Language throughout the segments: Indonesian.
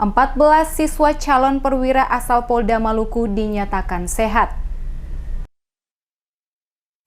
14 siswa calon perwira asal Polda Maluku dinyatakan sehat.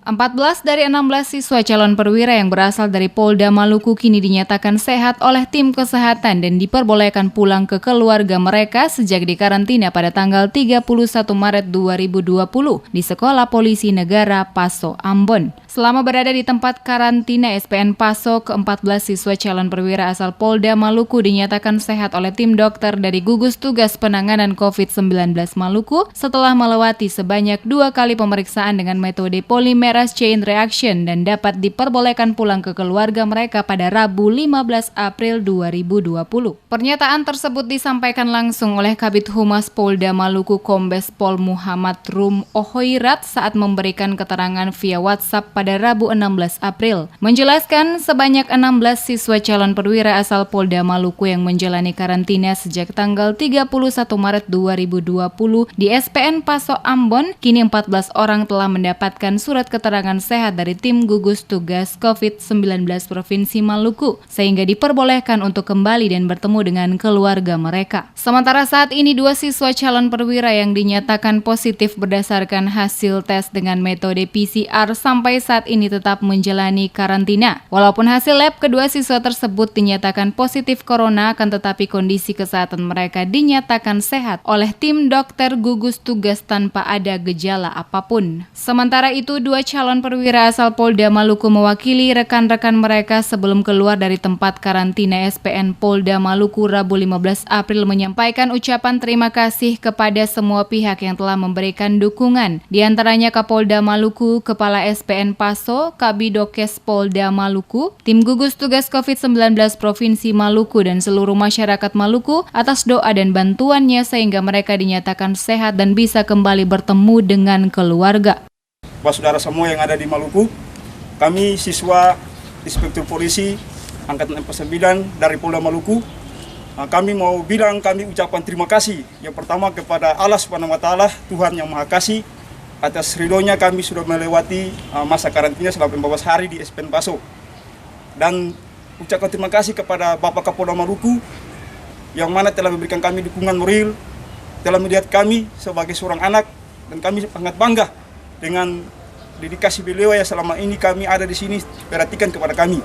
14 dari 16 siswa calon perwira yang berasal dari Polda Maluku kini dinyatakan sehat oleh tim kesehatan dan diperbolehkan pulang ke keluarga mereka sejak dikarantina pada tanggal 31 Maret 2020 di Sekolah Polisi Negara Paso, Ambon. Selama berada di tempat karantina SPN Paso, ke-14 siswa calon perwira asal Polda Maluku dinyatakan sehat oleh tim dokter dari Gugus Tugas Penanganan COVID-19 Maluku setelah melewati sebanyak 2 kali pemeriksaan dengan metode polimer chain reaction dan dapat diperbolehkan pulang ke keluarga mereka pada Rabu 15 April 2020. Pernyataan tersebut disampaikan langsung oleh Kabid Humas Polda Maluku Kombes Pol Muhammad Rum Ohoirat saat memberikan keterangan via WhatsApp pada Rabu 16 April. Menjelaskan sebanyak 16 siswa calon perwira asal Polda Maluku yang menjalani karantina sejak tanggal 31 Maret 2020 di SPN Paso Ambon, kini 14 orang telah mendapatkan surat keterangan sehat dari tim gugus tugas COVID-19 Provinsi Maluku, sehingga diperbolehkan untuk kembali dan bertemu dengan keluarga mereka. Sementara saat ini 2 siswa calon perwira yang dinyatakan positif berdasarkan hasil tes dengan metode PCR sampai saat ini tetap menjalani karantina. Walaupun hasil lab kedua siswa tersebut dinyatakan positif corona, akan tetapi kondisi kesehatan mereka dinyatakan sehat oleh tim dokter gugus tugas tanpa ada gejala apapun. Sementara itu, 2 calon perwira asal Polda Maluku mewakili rekan-rekan mereka sebelum keluar dari tempat karantina SPN Polda Maluku Rabu 15 April menyampaikan ucapan terima kasih kepada semua pihak yang telah memberikan dukungan, di antaranya Kapolda Maluku, Kepala SPN Paso, Kabidokes Polda Maluku, tim gugus tugas COVID-19 Provinsi Maluku dan seluruh masyarakat Maluku atas doa dan bantuannya sehingga mereka dinyatakan sehat dan bisa kembali bertemu dengan keluarga. Bapak saudara semua yang ada di Maluku, kami siswa Inspektur Polisi Angkatan 49 dari Polda Maluku, kami mau bilang kami ucapan terima kasih yang pertama kepada Allah Subhanahu wa Ta'ala, Tuhan yang Maha Kasih, atas ridhonya kami sudah melewati masa karantina selama 14 hari di SPN Paso. Dan ucapkan terima kasih kepada Bapak Kapolda Maluku yang mana telah memberikan kami dukungan moral, telah melihat kami sebagai seorang anak, dan kami sangat bangga dengan dedikasi beliau yang selama ini kami ada di sini perhatikan kepada kami.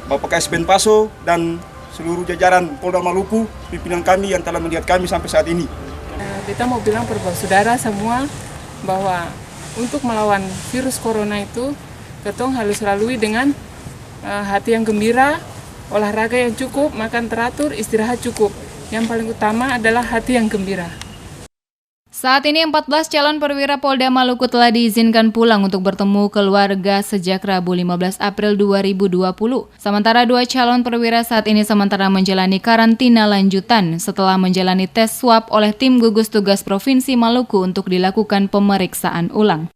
Bapak SPN Paso dan seluruh jajaran Polda Maluku, pimpinan kami yang telah melihat kami sampai saat ini. Kita mau bilang kepada saudara semua bahwa untuk melawan virus corona itu, ketong harus lalui dengan hati yang gembira, olahraga yang cukup, makan teratur, istirahat cukup. Yang paling utama adalah hati yang gembira. Saat ini 14 calon perwira Polda Maluku telah diizinkan pulang untuk bertemu keluarga sejak Rabu 15 April 2020. Sementara 2 calon perwira saat ini sementara menjalani karantina lanjutan setelah menjalani tes swab oleh tim gugus tugas Provinsi Maluku untuk dilakukan pemeriksaan ulang.